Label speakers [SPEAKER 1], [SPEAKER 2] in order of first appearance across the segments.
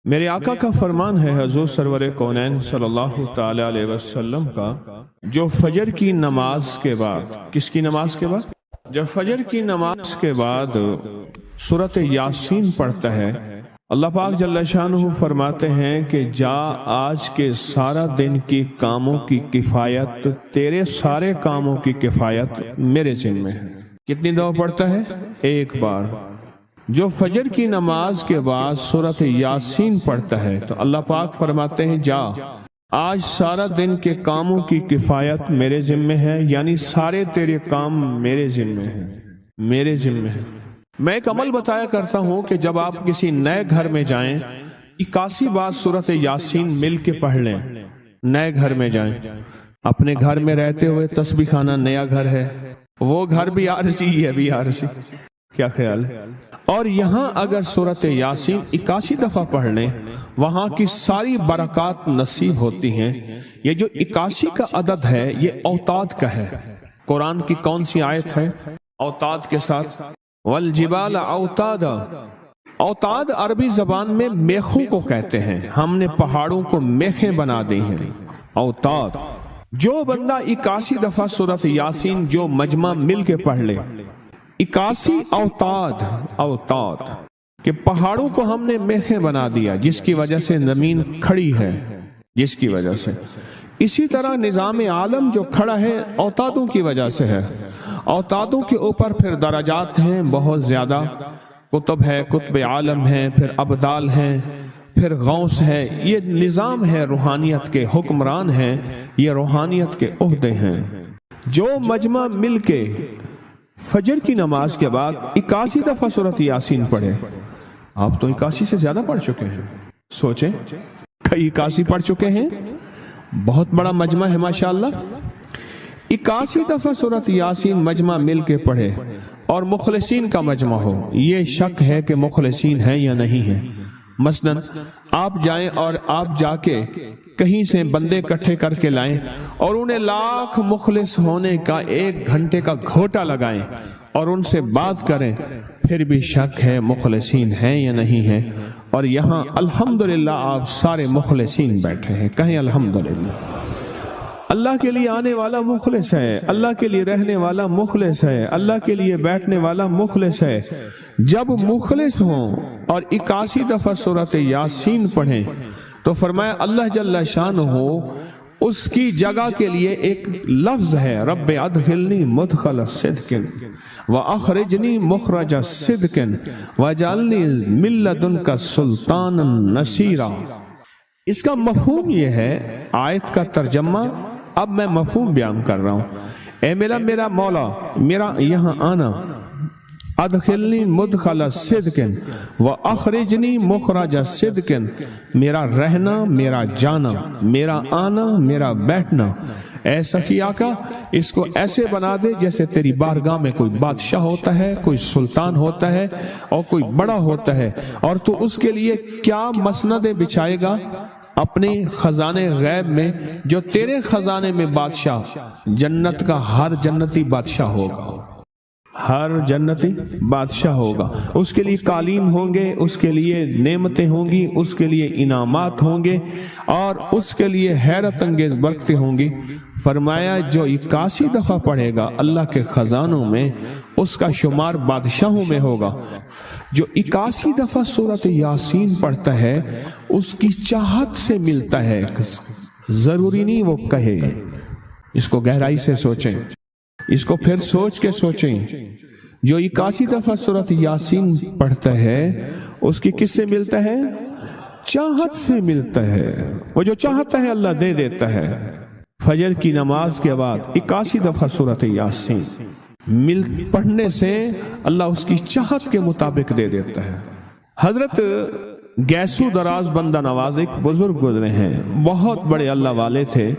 [SPEAKER 1] میرے آقا کا فرمان ہے حضور سرور کونین صلی اللہ تعالی علیہ وسلم کا، جو فجر کی نماز کے بعد، کس کی نماز کے بعد؟ جب فجر کی نماز کے بعد سورۃ یاسین پڑھتا ہے، اللہ پاک جل شانہ فرماتے ہیں کہ جا آج کے سارا دن کی کاموں کی کفایت، تیرے سارے کاموں کی کفایت میرے ذمہ ہے۔ کتنی دفعہ پڑھتا ہے؟ ایک بار۔ جو فجر کی نماز کے بعد سورۃ یاسین پڑھتا ہے تو اللہ پاک فرماتے ہیں جا آج سارا دن کے کاموں کی کفایت میرے ذمہ ہے، یعنی سارے تیرے کام میرے ذمہ ہیں، میرے ذمہ ہیں۔ میں ایک عمل بتایا کرتا ہوں کہ جب آپ کسی نئے گھر میں جائیں 81 بار سورۃ یاسین مل کے پڑھ لیں۔ نئے گھر میں جائیں، اپنے گھر میں رہتے ہوئے تسبیح خانہ نیا گھر ہے، وہ گھر بھی عارضی، یہ بھی عارضی، کیا خیال ہے؟ اور یہاں اگر سورۃ یاسین 81 دفعہ پڑھ لیں، وہاں کی ساری برکات نصیب ہوتی ہیں۔ یہ جو 81 کا عدد ہے یہ اوتاد کا ہے۔ قرآن کی کون سی آیت ہے اوتاد کے ساتھ؟ والجبال اوتادا۔ اوتاد عربی زبان میں میخوں کو کہتے ہیں، ہم نے پہاڑوں کو میخیں بنا دی ہیں، اوتاد۔ جو بندہ 81 دفعہ سورۃ یاسین جو مجمع مل کے پڑھ لے، 81 اوتاد، اوتاد کہ پہاڑوں کو ہم نے میخیں بنا دیا، جس کی وجہ سے زمین کھڑی ہے، جس کی وجہ سے۔ اسی طرح نظام عالم جو کھڑا ہے اوتادوں کی وجہ سے ہے۔ اوتادوں کے اوپر پھر درجات ہیں بہت زیادہ، قطب ہے، قطب عالم ہے، پھر ابدال ہیں، پھر غوث ہے۔ یہ نظام ہے، روحانیت کے حکمران ہیں، یہ روحانیت کے عہدے ہیں۔ جو مجمع مل کے فجر کی نماز کے بعد 81 دفعہ سورۃ یاسین پڑھے، آپ تو 81 سے زیادہ پڑھ چکے ہیں، سوچیں کئی 81 پڑھ چکے ہیں، بہت بڑا مجمع ہے ماشاءاللہ۔ 81 دفعہ سورۃ یاسین مجمع مل کے پڑھے اور مخلصین کا مجمع ہو، یہ شک ہے کہ مخلصین ہیں یا نہیں ہیں۔ مثلا آپ جائیں اور آپ جا کے کہیں سے بندے اکٹھے کر کے لائیں اور انہیں لاکھ مخلص ہونے کا 1 گھنٹے کا گھوٹا لگائیں اور ان سے بات کریں، پھر بھی شک ہے مخلصین ہیں یا نہیں ہیں۔ اور یہاں الحمدللہ آپ سارے مخلصین بیٹھے ہیں، کہیں الحمدللہ۔ اللہ کے لیے آنے والا مخلص ہے، اللہ کے لیے رہنے والا مخلص ہے، اللہ کے لیے بیٹھنے والا مخلص ہے۔ جب مخلص ہوں اور 81 دفعہ سورۃ یاسین پڑھیں تو فرمایا اللہ جل شانہ اس کی جگہ کے لیے ایک لفظ ہے، رب ادخلنی مدخل صدق واخرجنی مخرج صدق واجعلنی من لدنک سلطانا نصیرا۔ اس کا مفہوم یہ ہے، آیت کا ترجمہ اب میں مفہوم بیان کر رہا ہوں۔ اے میرا مولا، میرا یہاں آنا، ادخلنی مدخل صدق واخرجنی مخرج صدق، میرا رہنا، میرا جانا، میرا آنا، میرا بیٹھنا، اے سخی آقا اس کو ایسے بنا دے جیسے تیری بارگاہ میں کوئی بادشاہ ہوتا ہے، کوئی سلطان ہوتا ہے اور کوئی بڑا ہوتا ہے، اور تو اس کے لیے کیا مسندیں بچھائے گا اپنے خزانے غیب میں، جو تیرے خزانے میں بادشاہ جنت کا ہر جنتی بادشاہ ہوگا، ہر جنتی بادشاہ ہوگا۔ اس کے لیے قالین ہوں گے، اس کے لیے نعمتیں ہوں گی، اس کے لیے انعامات ہوں گے، اور اس کے لیے حیرت انگیز برکتیں ہوں گی۔ فرمایا جو 81 دفعہ پڑھے گا اللہ کے خزانوں میں، اس کا شمار بادشاہوں میں ہوگا۔ جو 81 دفعہ سورۃ یاسین پڑھتا ہے اس کی چاہت سے ملتا ہے، ضروری نہیں وہ کہے۔ اس کو گہرائی سے سوچیں، اس کو پھر سوچ کے سوچیں۔ جو 81 دفعہ سورۃ یاسین پڑھتا ہے اس کی کس سے ملتا ہے؟ چاہت سے ملتا ہے۔ وہ جو چاہتا ہے اللہ دے دیتا ہے۔ فجر کی نماز کے بعد 81 دفعہ سورۃ یاسین پڑھنے سے اللہ اس کی چاہت کے مطابق دے دیتا ہے۔ حضرت گیسو دراز بندہ نواز ایک بزرگ گزرے ہیں، بہت بڑے اللہ والے تھے،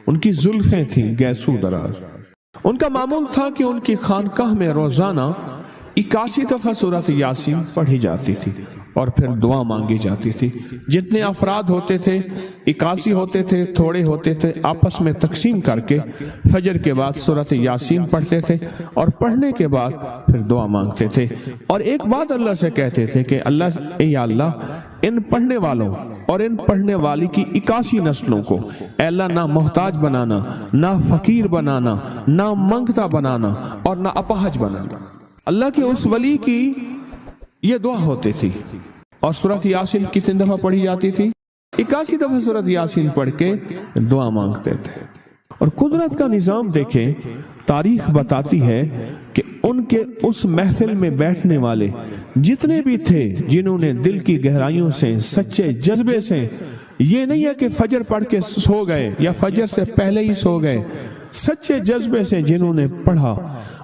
[SPEAKER 1] ان کی زلفیں تھیں گیسو دراز۔ ان کا معمول تھا کہ ان کی خانقاہ میں روزانہ 81 دفعہ سورۃ یاسین پڑھی جاتی تھی اور پھر دعا مانگی جاتی تھی۔ جتنے افراد ہوتے تھے 81 ہوتے تھے، تھوڑے ہوتے تھے، آپس میں تقسیم کر کے فجر کے بعد سورۃ یاسین پڑھتے تھے اور پڑھنے کے بعد پھر دعا مانگتے تھے، اور ایک بات اللہ سے کہتے تھے کہ اللہ یا اللہ ان پڑھنے والوں اور ان پڑھنے والی کی 81 نسلوں کو اے اللہ نہ محتاج بنانا، نہ فقیر بنانا، نہ منگتا بنانا اور نہ اپاہج بنانا۔ اللہ کے اس ولی کی یہ دعا ہوتی تھی، اور سورۃ یاسین کتنی دفعہ پڑھی جاتی تھی؟ 81 دفعہ سورۃ یاسین پڑھ کے دعا مانگتے تھے۔ اور قدرت کا نظام دیکھیں، تاریخ بتاتی ہے کہ ان کے اس محفل میں بیٹھنے والے جتنے بھی تھے، جنہوں نے دل کی گہرائیوں سے، سچے جذبے سے، یہ نہیں ہے کہ فجر پڑھ کے سو گئے یا فجر سے پہلے ہی سو گئے، سچے جذبے سے جنہوں نے پڑھا،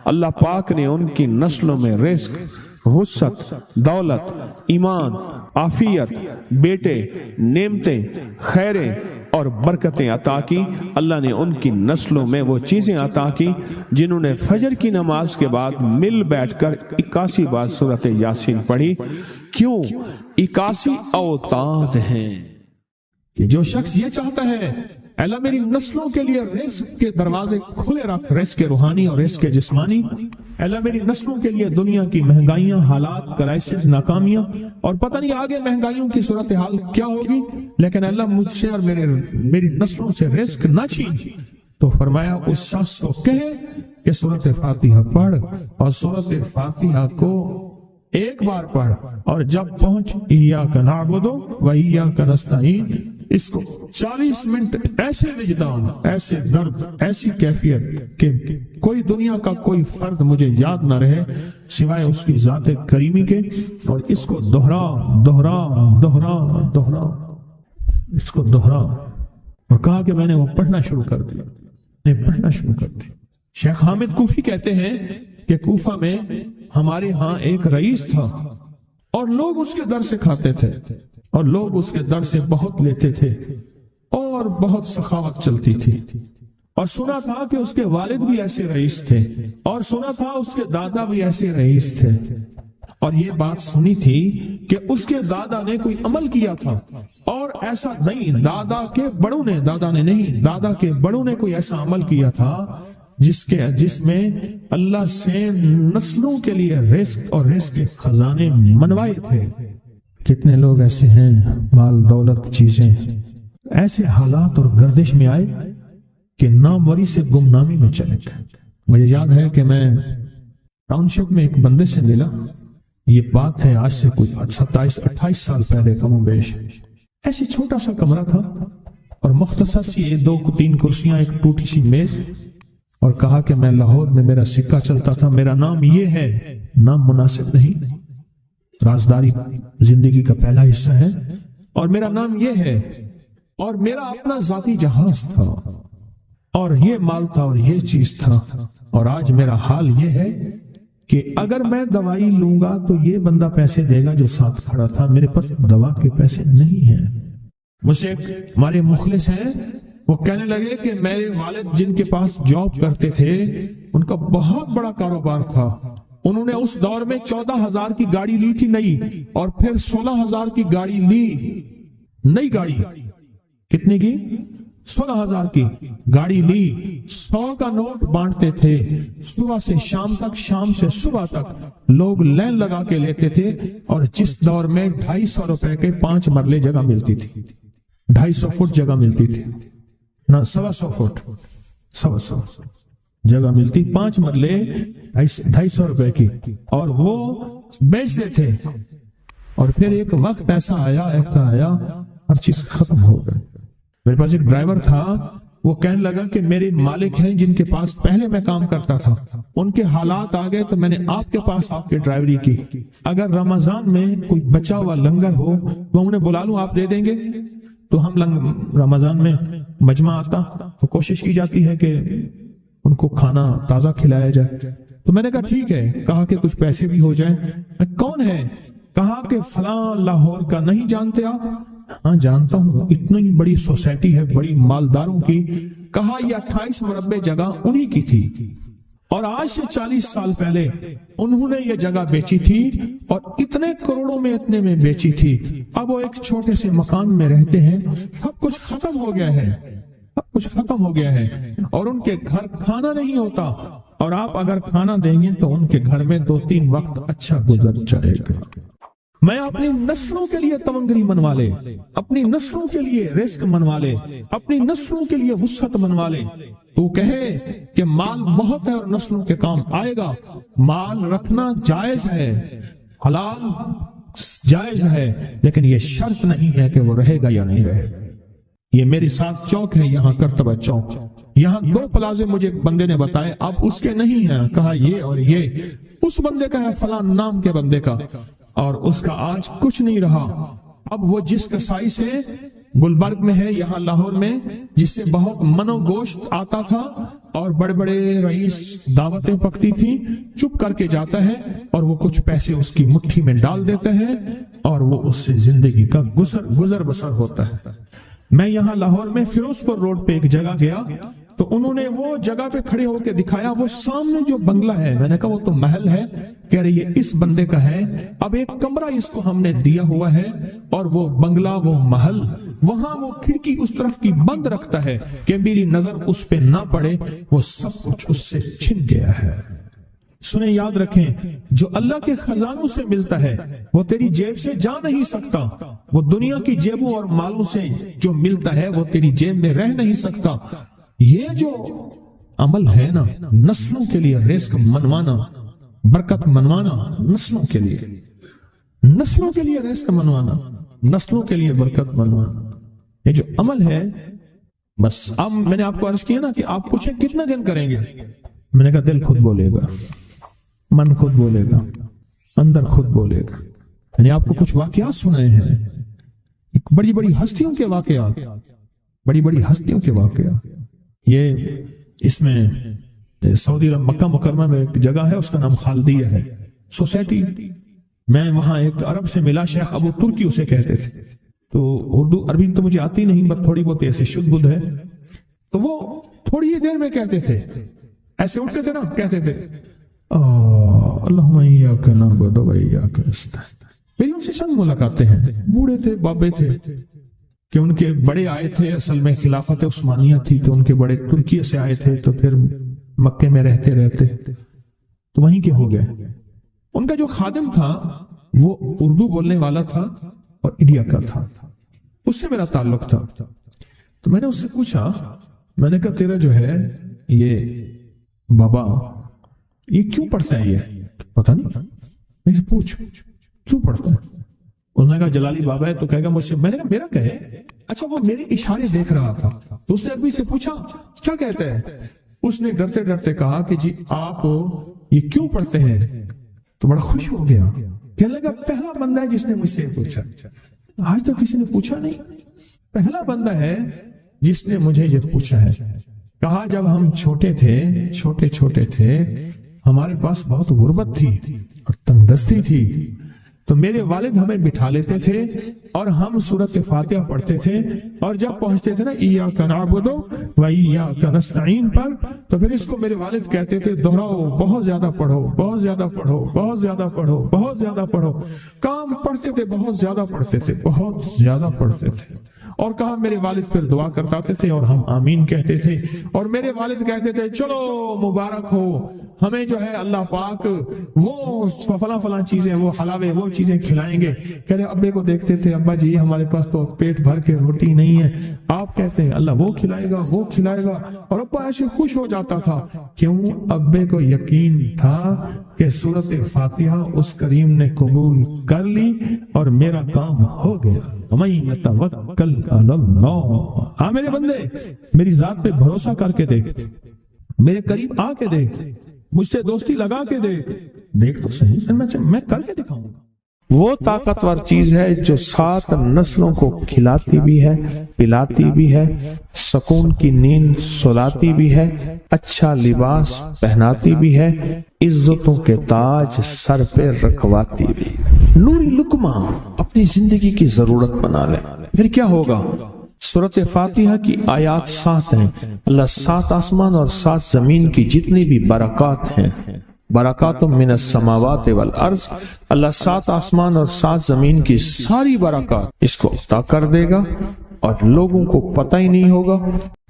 [SPEAKER 1] اللہ پاک نے ان کی نسلوں میں رزق، وسعت، دولت، ایمان، عافیت، بیٹے، نعمتیں، خیریں اور برکتیں عطا کی۔ اللہ نے ان کی نسلوں میں وہ چیزیں عطا کی جنہوں نے فجر کی نماز کے بعد مل بیٹھ کر 81 بار سورۃ یاسین پڑھی۔ کیوں؟ 81 اوتاد ہیں کہ جو شخص یہ چاہتا ہے اللہ میری نسلوں کے لیے رزق کے دروازے کھلے رکھ، رزق روحانی اور رزق جسمانی، اللہ میری نسلوں کے لیے دنیا کی مہنگائیاں، حالات، کرائسس، ناکامیاں اور پتہ نہیں آگے مہنگائیوں کی صورتحال کیا ہوگی، لیکن اللہ مجھ سے اور میری نسلوں سے رزق نہ چھین، تو فرمایا اس شخص کو کہے کہ سورۃ فاتحہ پڑھ، اور سورۃ فاتحہ کو ایک بار پڑھ، اور جب پہنچ ایاک نعبد و ایاک نستعین، اس کو 40 منٹ ایسے وجدان، ایسے درد، ایسی کیفیت کہ کوئی دنیا کا کوئی فرد مجھے یاد نہ رہے سوائے اس کی ذات کریمی کے، اور اس کو دہرا دہرا دہرا دہرا، اس کو دہرا، اور کہا کہ میں نے وہ پڑھنا شروع کر دیا۔ شیخ حامد کوفی کہتے ہیں کہ کوفہ میں ہمارے ہاں ایک رئیس تھا، اور لوگ اس کے در سے کھاتے تھے، اور لوگ اس کے در سے بہت لیتے تھے، اور بہت سخاوت چلتی تھی، اور سنا تھا کہ اس کے والد بھی ایسے رئیس تھے، اور سنا تھا اس کے دادا بھی ایسے رئیس تھے، اور یہ بات سنی تھی کہ اس کے دادا نے کوئی عمل کیا تھا، اور ایسا نہیں، دادا کے بڑوں نے کوئی ایسا عمل کیا تھا جس میں اللہ سے نسلوں کے لیے رزق اور رزق کے خزانے منوائے تھے۔ کتنے لوگ ایسے ہیں، مال دولت چیزیں، ایسے حالات اور گردش میں آئے کہ ناموری سے گمنامی میں چلے گئے۔ مجھے یاد ہے کہ میں ٹاؤن شپ میں ایک بندے سے ملا، یہ بات ہے آج سے کوئی 27-28 سال پہلے کم و بیش، ایسے چھوٹا سا کمرہ تھا اور مختصر سی 2-3 کرسیاں، ایک ٹوٹی سی میز، اور کہا کہ میں لاہور میں میرا سکہ چلتا تھا، میرا نام یہ ہے، نام مناسب نہیں، رازداری زندگی کا پہلا حصہ ہے، اور میرا نام یہ ہے، اور میرا اپنا ذاتی جہاز تھا، اور یہ مال تھا، اور یہ چیز تھا، اور آج میرا حال یہ ہے کہ اگر میں دوائی لوں گا تو یہ بندہ پیسے دے گا جو ساتھ کھڑا تھا، میرے پاس دوا کے پیسے نہیں ہیں۔ مجھ سے ہمارے مخلص ہیں، وہ کہنے لگے کہ میرے والد جن کے پاس جاب کرتے تھے ان کا بہت بڑا کاروبار تھا، انہوں نے اس دور میں 14,000 کی گاڑی لی تھی نئی، اور پھر 16,000 کی گاڑی لی، نئی گاڑی، کتنے کی؟ 16,000 کی گاڑی لی، 100 کا نوٹ بانٹتے تھے، صبح سے شام تک، شام سے صبح تک لوگ لین لگا کے لیتے تھے، اور جس دور میں 250 روپے کے 5 مرلے جگہ ملتی تھی، 250 فٹ جگہ ملتی تھی، نہ 125 فٹ، 125 جگہ ملتی، 5 مرلے 250 روپے کی، اور وہ بیچتے تھے۔ اور پھر ایک وقت ایسا آیا ہر چیز ختم ہو گئی۔ میرے پاس ایک ڈرائیور تھا، وہ کہنے لگا کہ میرے مالک ہیں جن کے پاس پہلے میں کام کرتا تھا، ان کے حالات آ گئے تو میں نے آپ کے پاس آپ کی ڈرائیوری کی، اگر رمضان میں کوئی بچا ہوا لنگر ہو وہ انہیں بلا لوں، آپ دے دیں گے؟ تو ہم رمضان میں مجمع آتا تو کوشش کی جاتی ہے کہ ان کو کھانا تازہ کھلایا جائے، تو میں نے کہا ٹھیک ہے، کہا کہ کچھ پیسے بھی ہو جائیں۔ میں کون ہے؟ کہا کہ فلاں لاہور کا، نہیں جانتے آپ؟ ہاں جانتا ہوں، اتنی بڑی سوسائٹی ہے بڑی مالداروں کی۔ کہا یہ 28 مربع جگہ انہی کی تھی، اور آج سے 40 سال پہلے انہوں نے یہ جگہ بیچی تھی، اور اتنے کروڑوں میں اتنے میں بیچی تھی، اب وہ ایک چھوٹے سے مکان میں رہتے ہیں، سب کچھ ختم ہو گیا ہے، سب کچھ ختم ہو گیا ہے، اور ان کے گھر کھانا نہیں ہوتا، اور آپ اگر کھانا دیں گے تو ان کے گھر میں 2-3 وقت اچھا گزر جائے گا۔
[SPEAKER 2] میں اپنی نسلوں کے لیے تمنگری منوا لے، اپنی نسلوں کے لیے رزق منوا لے، اپنی نسلوں کے لیے وسعت منوا لے۔ تو کہے کہ مال بہت ہے اور نسلوں کے کام آئے گا، مال رکھنا جائز ہے، حلال جائز ہے، لیکن یہ شرط نہیں ہے کہ وہ رہے گا یا نہیں رہے گا۔ یہ میری ساتھ چوک ہے، یہاں کرتبہ چوک، یہاں 2 پلازے مجھے بندے نے بتائے، اب اس کے نہیں ہیں، کہا یہ اور یہ اس بندے کا ہے، فلاں نام کے بندے کا، اور اس کا آج کچھ نہیں رہا۔ اب وہ جس کسائی سے گلبرگ میں ہے، یہاں لاہور میں، جس سے بہت منو گوشت آتا تھا اور بڑے بڑے رئیس دعوتیں پکتی تھی، چپ کر کے جاتا ہے اور وہ کچھ پیسے اس کی مٹھی میں ڈال دیتے ہیں اور وہ اس سے زندگی کا گزر بسر ہوتا ہے۔ میں یہاں لاہور میں فیروز پور روڈ پہ ایک جگہ گیا تو انہوں نے وہ جگہ پہ کھڑے ہو کے دکھایا، وہ سامنے جو بنگلہ ہے، میں نے کہا وہ تو محل ہے، کہہ رہے یہ اس بندے کا ہے، اب ایک کمرہ اس کو ہم نے دیا ہوا ہے اور وہ بنگلہ وہ محل، وہاں وہ کھڑکی اس طرف کی بند رکھتا ہے کہ میری نظر اس پہ نہ پڑے، وہ سب کچھ اس سے چھن گیا ہے۔ سنیں، یاد رکھیں، جو اللہ کے خزانوں سے ملتا ہے وہ تیری جیب سے جا نہیں سکتا، وہ دنیا کی جیبوں اور مالوں سے جو ملتا ہے وہ تیری جیب میں رہ نہیں سکتا۔ یہ جو عمل ہے نا، نسلوں کے لیے رزق منوانا، برکت منوانا، نسلوں کے لیے رزق منوانا، نسلوں کے لیے برکت منوانا، یہ جو عمل ہے، بس اب میں نے آپ کو عرض کیا نا کہ آپ پوچھیں کتنے دن کریں گے، میں نے کہا دل خود بولے گا، من خود بولے گا، اندر خود بولے گا۔ میں نے آپ کو کچھ واقعات سنائے ہیں، بڑی بڑی ہستیوں کے واقعات، یہ اس میں سعودی عرب مکہ مکرمہ میں ایک جگہ ہے، اس کا نام خالدیہ ہے سوسائٹی۔ میں وہاں ایک عرب سے ملا، شیخ ابو ترکی اسے کہتے تھے، تو اردو عربی تو مجھے آتی نہیں، بس تھوڑی بہت ایسے شد بدھ ہے، تو وہ تھوڑی ہی دیر میں کہتے تھے، ایسے اٹھتے تھے نا، کہتے تھے اللہم ایاک نعبد و ایاک نستعین۔ میری ان سے چند ملاقاتیں ہیں، بوڑھے تھے، بابے تھے، کہ ان کے بڑے آئے تھے، اصل میں خلافت عثمانیہ تھی تو ان کے بڑے ترکیہ سے آئے تھے، تو پھر مکے میں رہتے تو وہیں کے ہو گئے۔ ان کا جو خادم تھا وہ اردو بولنے والا تھا اور انڈیا کا تھا، اس سے میرا تعلق تھا، تو میں نے اس سے پوچھا، میں نے کہا تیرا جو ہے یہ بابا یہ کیوں پڑھتا ہے؟ یہ پتہ نہیں، میں سے پوچھ کیوں پڑھتا ہے؟ اس نے کہا جلالی بابا ہے تو کہے گا مجھ سے، میں نے کہا میرا کہے، اچھا وہ میرے اشارے دیکھ رہا تھا، تو اس نے ابھی سے پوچھا کیا کہتے ہیں؟ اس نے ڈرتے ڈرتے کہا کہ جی آپ یہ کیوں پڑھتے ہیں؟ تو بڑا خوش ہو گیا، کہنے لگا پہلا بندہ ہے جس نے مجھ سے پوچھا، آج تو کسی نے پوچھا نہیں، پہلا بندہ ہے جس نے مجھے یہ پوچھا ہے۔ کہا جب ہم چھوٹے تھے ہمارے پاس بہت غربت تھی اور تنگ دستی تھی، تو میرے والد ہمیں بٹھا لیتے تھے اور ہم سورۃ فاتحہ پڑھتے تھے، اور جب پہنچتے تھے نا ایاک نعبد و ایاک نستعین پر، تو پھر اس کو میرے والد کہتے تھے دہراؤ، بہت زیادہ پڑھو، بہت زیادہ پڑھو، بہت زیادہ پڑھو، بہت زیادہ پڑھو۔ کام پڑھتے تھے، بہت زیادہ پڑھتے تھے، بہت زیادہ پڑھتے تھے، اور کہا میرے والد پھر دعا کرتے تھے اور ہم آمین کہتے تھے، اور میرے والد کہتے تھے چلو مبارک ہو، ہمیں جو ہے اللہ پاک وہ فلاں چیزیں، وہ حلاوے، وہ چیزیں کھلائیں گے۔ کہہ رہے ابے کو دیکھتے تھے، ابا جی ہمارے پاس تو پیٹ بھر کے روٹی نہیں ہے، آپ کہتے ہیں اللہ وہ کھلائے گا، وہ کھلائے گا، اور ابا ایسے خوش ہو جاتا تھا۔ کیوں؟ ابے کو یقین تھا کہ سورۃ فاتحہ اس کریم نے قبول کر لی اور میرا کام ہو گیا۔ وَمَن يَتَوَكَّلْ عَلَى اللَّهِ، ہاں میرے بندے میری ذات پہ بھروسہ کر کے دیکھ، میرے قریب آ کے دیکھ، مجھ سے دوستی لگا کے دیکھ تو صحیح، میں کر کے دکھاؤں گا۔ وہ طاقتور چیز ہے جو 7 نسلوں کو کھلاتی بھی ہے، پلاتی بھی ہے، سکون کی نیند سلاتی بھی ہے، اچھا لباس پہناتی بھی ہے، عزتوں کے تاج سر پہ رکھواتی بھی۔ نوری لقمہ اپنی زندگی کی ضرورت بنا لے، پھر کیا ہوگا؟ سورۃ فاتحہ کی آیات 7 ہیں، اللہ 7 آسمان اور 7 زمین کی جتنی بھی برکات ہیں، برکات من السماوات والارض، اللہ 7 آسمان اور 7 زمین کی ساری برکات اس کو عطا کر دے گا، اور لوگوں کو پتہ ہی نہیں ہوگا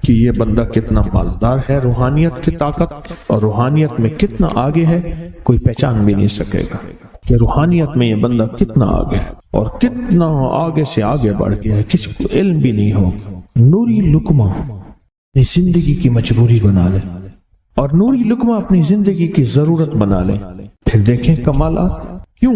[SPEAKER 2] کہ یہ بندہ کتنا مالدار ہے، روحانیت کی طاقت اور روحانیت میں کتنا آگے ہے، کوئی پہچان بھی نہیں سکے گا۔
[SPEAKER 1] کہ روحانیت میں یہ بندہ کتنا آگے ہے اور کتنا آگے سے آگے بڑھ گیا ہے، کسی کو علم بھی نہیں ہوگا۔ نوری لقمہ اپنی زندگی کی مجبوری بنا لے اور نوری لقمہ اپنی زندگی کی ضرورت بنا لے، پھر دیکھیں کمالات۔ کیوں؟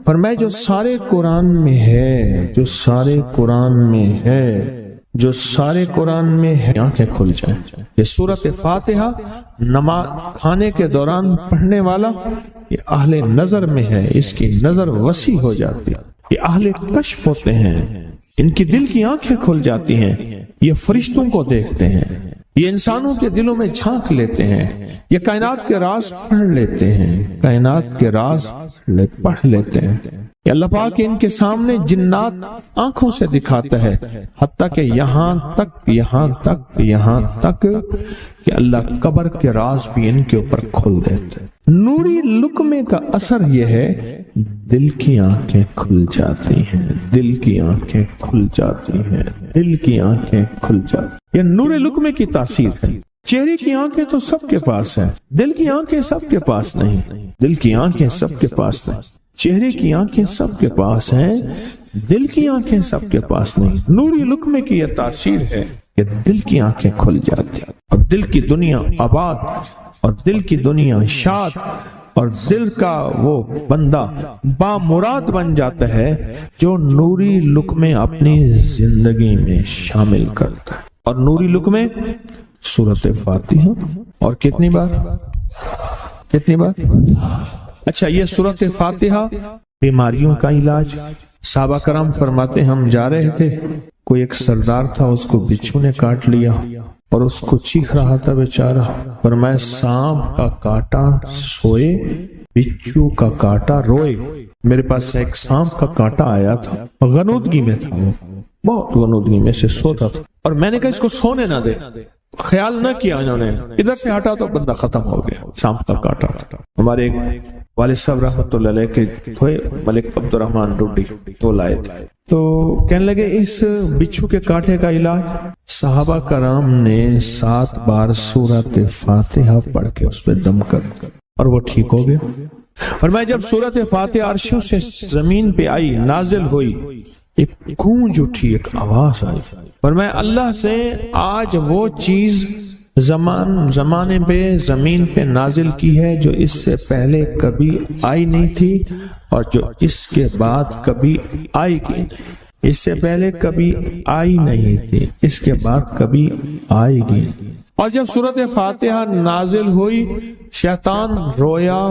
[SPEAKER 1] فرمائے جو سارے قرآن میں ہے، جو سارے قرآن میں ہے، جو سارے قرآن میں ہے، آنکھیں کھل جائیں۔ یہ سورۃ فاتحہ نماز کھانے کے دوران پڑھنے والا یہ اہل نظر میں ہے، اس کی نظر وسیع ہو جاتی ہے، یہ اہل کشف ہوتے ہیں، ان کی دل کی آنکھیں کھل جاتی ہیں، یہ فرشتوں کو دیکھتے ہیں، یہ انسانوں کے دلوں میں جھانک لیتے ہیں، یہ کائنات کے راز پڑھ لیتے ہیں، کائنات کے راز پڑھ لیتے ہیں۔ کہ اللہ پاک ان کے سامنے جنات آنکھوں سے دکھاتا ہے، حتیٰ کہ یہاں تک کہ اللہ قبر کے راز بھی ان کے اوپر کھول دیتے ہیں۔ نوری لقمے کا اثر یہ ہے دل کی آنکھیں کھل جاتی ہیں، دل کی آنکھیں کھل جاتی ہیں، دل کی آنکھیں کھل جاتی ہیں۔ یہ نور لقمے کی تاثیر ہے۔ چہرے کی آنکھیں تو سب کے پاس ہیں، دل کی آنکھیں سب کے پاس نہیں، دل کی آنکھیں سب کے پاس نہیں، چہرے کی آنکھیں سب کے پاس ہیں، دل کی آنکھیں سب کے پاس نہیں۔ نوری لقمے کی یہ تاثیر ہے کہ دل کی آنکھیں کھل جاتی ہیں اور دل کی دنیا آباد اور دل کی دنیا شاد اور دل کا وہ بندہ بامراد بن جاتا ہے جو نوری لقمے اپنی زندگی میں شامل کرتا ہے۔ اور نوری لقمے سورۃ فاتحہ اور کتنی بار؟ اچھا، یہ سورۃ فاتحہ بیماریوں کا علاج۔ صحابہ کرام فرماتے ہم جا رہے تھے، کوئی ایک سردار تھا، اس کو بچھو نے کاٹ لیا اور اس کو چیخ رہا تھا بیچارہ، فرمایا سانپ کا کاٹا سوئے، بچھو کا کاٹا روئے۔ میرے پاس ایک سانپ کا کاٹا آیا تھا، غنودگی میں تھا، وہ بہت غنودگی میں سے سوتا تھا، اور میں نے کہا اس کو سونے نہ دے، خیال نہ کیا انہوں نے، ادھر سے ہٹا تو بندہ ختم ہو گیا، سانپ کا کاٹا تھا۔ ہمارے ایک والد صاحب رحمۃ اللہ علیہ کے تھے ملک عبد الرحمن ڈوڈی، وہ لائے تو کہنے لگے اس بچھو کے کاٹے کا علاج، صحابہ کرام نے 7 بار سورۃ فاتحہ پڑھ کے اس پہ دم کر اور وہ ٹھیک ہو گیا۔ اور میں جب سورۃ فاتحہ عرشوں سے زمین پہ آئی، نازل ہوئی، ایک گونج اٹھی، ایک آواز آئی، اور میں اللہ سے آج وہ چیز زمانے پہ زمین پہ نازل کی ہے جو اس سے پہلے کبھی آئی نہیں تھی اور جو اس کے بعد کبھی آئے گی نہیں، اس سے پہلے کبھی آئی نہیں تھی، اس کے بعد کبھی آئے گی۔ اور جب سورۃ فاتحہ نازل ہوئی، شیطان رویا،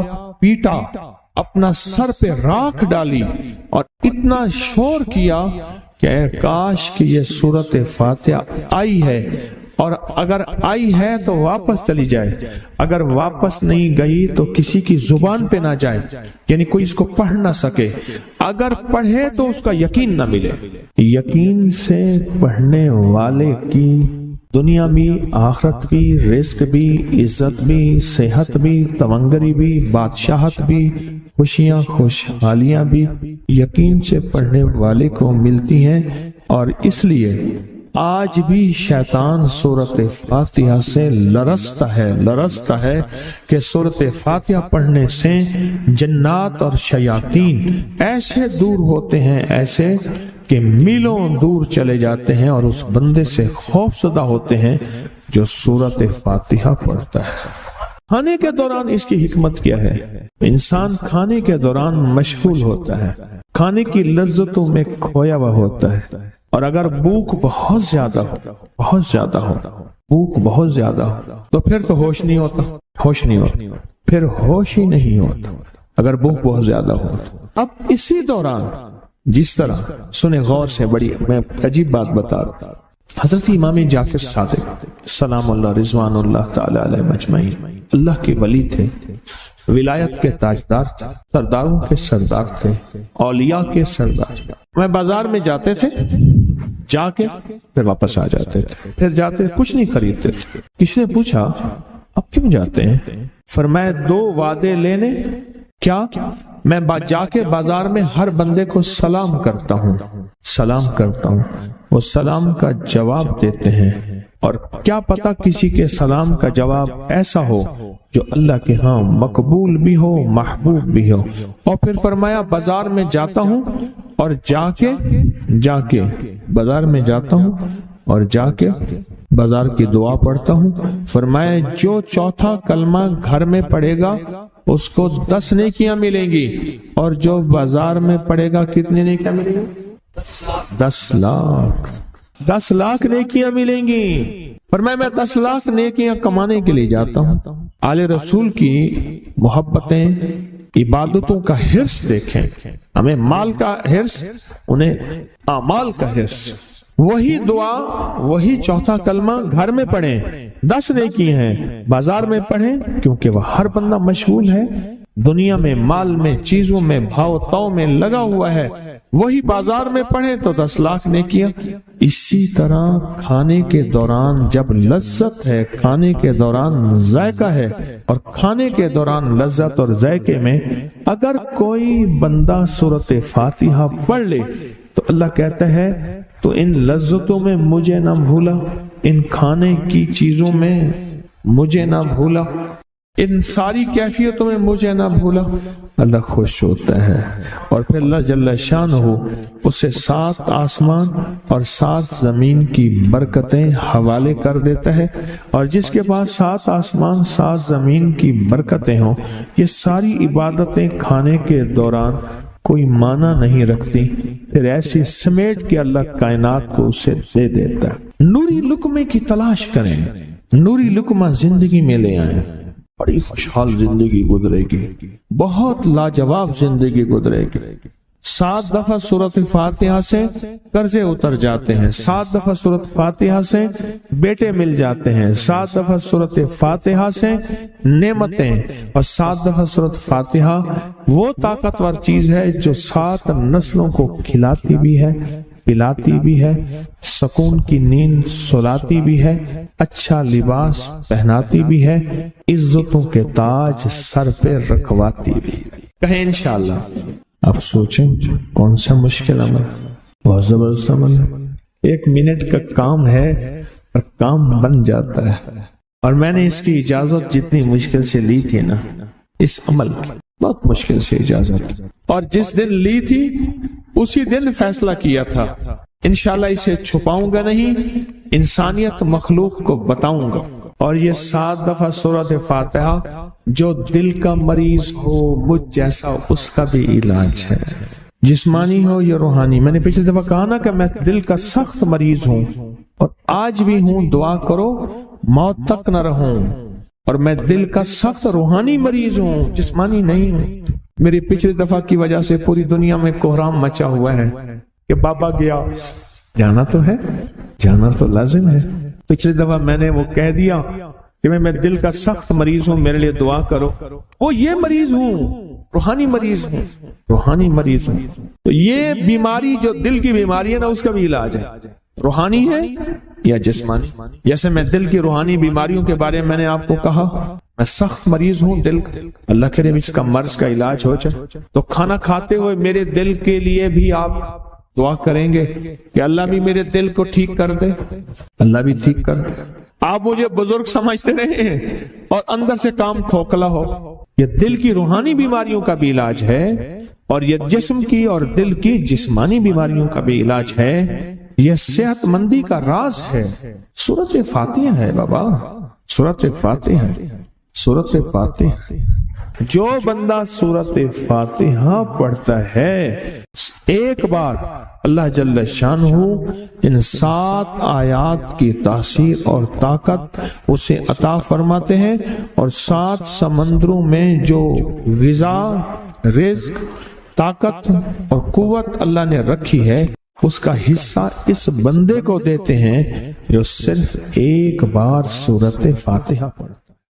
[SPEAKER 1] پیٹا، اپنا سر پہ راکھ ڈالی اور اتنا شور کیا کہ اے کاش کہ یہ سورۃ فاتحہ آئی ہے، اور اگر آئی ہے تو واپس چلی جائے، اگر واپس نہیں گئی تو کسی کی زبان پہ نہ جائے، یعنی کوئی اس کو پڑھ نہ سکے، اگر پڑھے تو اس کا یقین نہ ملے۔ یقین سے پڑھنے والے کی دنیا بھی، آخرت بھی، رزق بھی، عزت بھی، صحت بھی، تمنگری بھی، بادشاہت بھی، خوشیاں خوشحالیاں بھی یقین سے پڑھنے والے کو ملتی ہیں۔ اور اس لیے آج بھی شیطان سورۃ فاتحہ سے لرزتا ہے کہ سورۃ فاتحہ پڑھنے سے جنات اور شیاطین ایسے دور ہوتے ہیں، ایسے کہ میلوں دور چلے جاتے ہیں، اور اس بندے سے خوف زدہ ہوتے ہیں جو سورۃ فاتحہ پڑھتا ہے۔ کھانے کے دوران اس کی حکمت کیا ہے؟ انسان کھانے کے دوران مشغول ہوتا ہے، کھانے کی لذتوں میں کھویا ہوا ہوتا ہے، اور اگر بھوک بہت زیادہ ہو بھوک بہت زیادہ ہو تو پھر تو ہوش نہیں ہوتا، پھر ہوش ہی نہیں ہوتا اگر بھوک بہت زیادہ ہو۔ اب اسی دوران جس طرح سنیں غور سے، بڑی میں عجیب بات بتا رہا ہوں، حضرت امام جعفر صادق سلام اللہ رضوان اللہ تعالی علیہ مجمعین اللہ کے ولی تھے، ولایت کے تاجدار تھے، سرداروں کے سردار تھے، اولیاء کے سردار تھے۔ میں بازار میں جاتے تھے، جا کے پھر واپس آ جاتے تھے، پھر جاتے کچھ نہیں خریدتے تھے۔ کسی نے پوچھا اب کیوں جاتے ہیں؟ فرمایا 2 وعدے لینے، کیا میں جا کے بازار میں ہر بندے کو سلام کرتا ہوں، وہ سلام کا جواب دیتے ہیں اور کیا پتا کسی کے سلام کا جواب ایسا ہو جو اللہ کے ہاں مقبول بھی ہو محبوب بھی ہو۔ اور پھر فرمایا بازار میں جاتا ہوں اور جا کے بازار میں جاتا ہوں اور جا کے بازار کی دعا پڑھتا ہوں۔ فرمایا جو چوتھا کلمہ گھر میں پڑھے گا اس کو 10 نیکیاں ملیں گی، اور جو بازار میں پڑھے گا کتنی نیکیاں ملیں گی؟ 10 لاکھ نیکیاں ملیں گی۔ فرمایا میں 10 لاکھ نیکیاں کمانے کے لیے جاتا ہوں۔ آل رسول کی محبتیں، عبادتوں کا حرص دیکھیں، ہمیں مال کا حرص، انہیں اعمال کا حرص۔ وہی دعا، وہی چوتھا کلمہ گھر میں پڑھیں 10 نیکی ہیں، بازار میں پڑھیں کیونکہ وہ ہر بندہ مشغول ہے، دنیا میں، مال میں، چیزوں میں، بھاؤ تاؤ میں لگا ہوا ہے۔ وہی بازار میں پڑھیں تو 10 لاکھ نیکیاں۔ اسی طرح کھانے کے دوران جب لذت ہے، کھانے کے دوران ذائقہ ہے، اور کھانے کے دوران لذت اور ذائقے میں اگر کوئی بندہ سورۃ فاتحہ پڑھ لے تو اللہ کہتا ہے تو ان لذتوں میں مجھے نہ بھولا، ان کھانے کی چیزوں میں مجھے نہ بھولا، ان ساری کیفیتوں میں مجھے نہ بھولا۔ اللہ خوش ہوتا ہے، اور پھر اللہ جل شانہ اسے 7 آسمان اور 7 زمین کی برکتیں حوالے کر دیتا ہے، اور جس کے پاس 7 آسمان 7 زمین کی برکتیں ہوں، یہ ساری عبادتیں کھانے کے دوران کوئی معنی نہیں رکھتی، پھر ایسی سمیٹ کے اللہ کائنات کو اسے دے دیتا ہے۔ نوری لقمے کی تلاش کریں، نوری لقمہ زندگی میں لے آئیں، بڑی خوشحال زندگی گزرے گی، بہت لاجواب زندگی گزرے گی۔ 7 دفعہ سورۃ فاتحہ سے قرضے اتر جاتے ہیں، 7 دفعہ سورۃ فاتحہ سے بیٹے مل جاتے ہیں، 7 دفعہ سورۃ فاتحہ سے نعمتیں، اور 7 دفعہ سورۃ فاتحہ وہ طاقتور چیز ہے جو 7 نسلوں کو کھلاتی بھی ہے، پلاتی بھی ہے، سکون کی نیند سلاتی بھی ہے، اچھا لباس پہناتی بھی ہے، عزتوں کے تاج سر پہ رکھواتی بھی۔ کہیں انشاءاللہ۔ آپ سوچیں کون سا مشکل عمل، بہت زبردست عمل ہے، 1 منٹ کا کام ہے اور کام بن جاتا ہے۔ اور میں نے اس کی اجازت جتنی مشکل سے لی تھی نا، اس عمل بہت مشکل سے اجازت، اور جس دن لی تھی اسی دن فیصلہ کیا تھا انشاءاللہ اسے چھپاؤں گا نہیں، انسانیت مخلوق کو بتاؤں گا۔ اور یہ 7 دفعہ سورۃ فاتحہ جو دل کا مریض ہو مجھ جیسا اس کا بھی علاج ہے، جسمانی ہو یا روحانی۔ میں نے پچھلی دفعہ کہا نا کہ میں دل کا سخت مریض ہوں اور آج بھی ہوں، دعا کرو موت تک نہ رہوں، اور میں دل کا سخت روحانی مریض ہوں، جسمانی نہیں ہوں۔ میری پچھلی دفعہ کی وجہ سے پوری دنیا میں کوہرام مچا ہوا ہے کہ بابا گیا، جانا تو ہے، جانا تو لازم ہے۔ پچھلی دفعہ میں نے وہ کہہ دیا کہ میں دل کا سخت مریض ہوں، میرے لیے دعا کرو، وہ یہ مریض ہوں، روحانی مریض ہوں، روحانی مریض ہوں۔ تو یہ بیماری جو دل کی بیماری ہے نا، اس کا بھی علاج ہے، روحانی ہے یا جسمانی۔ جیسے میں دل کی روحانی بیماریوں کے بارے میں نے آپ کو کہا، میں سخت مریض ہوں دل کا، اللہ کرے اس کا مرض کا علاج ہو جائے۔ تو کھانا کھاتے ہوئے میرے دل کے لیے بھی آپ دعا کریں گے کہ اللہ بھی میرے دل کو ٹھیک کر دے، اللہ بھی ٹھیک کر دے۔ آپ مجھے بزرگ سمجھتے رہے اور اندر سے کام کھوکھلا ہو، یہ دل کی روحانی بیماریوں کا بھی علاج ہے، اور یہ جسم کی اور دل کی جسمانی بیماریوں کا بھی علاج ہے۔ یہ صحت مندی کا راز ہے، سورۃ فاتحہ ہے بابا، سورۃ فاتحہ، سورۃ فاتحہ۔ جو بندہ سورۃ فاتحہ پڑھتا ہے ایک بار، اللہ جل شانہ ان 7 آیات کی تاثیر اور طاقت اسے عطا فرماتے ہیں، اور 7 سمندروں میں جو غذا، رزق، طاقت اور قوت اللہ نے رکھی ہے اس کا حصہ اس بندے کو دیتے ہیں جو صرف ایک بار سورۃ فاتحہ پڑھتا ہے۔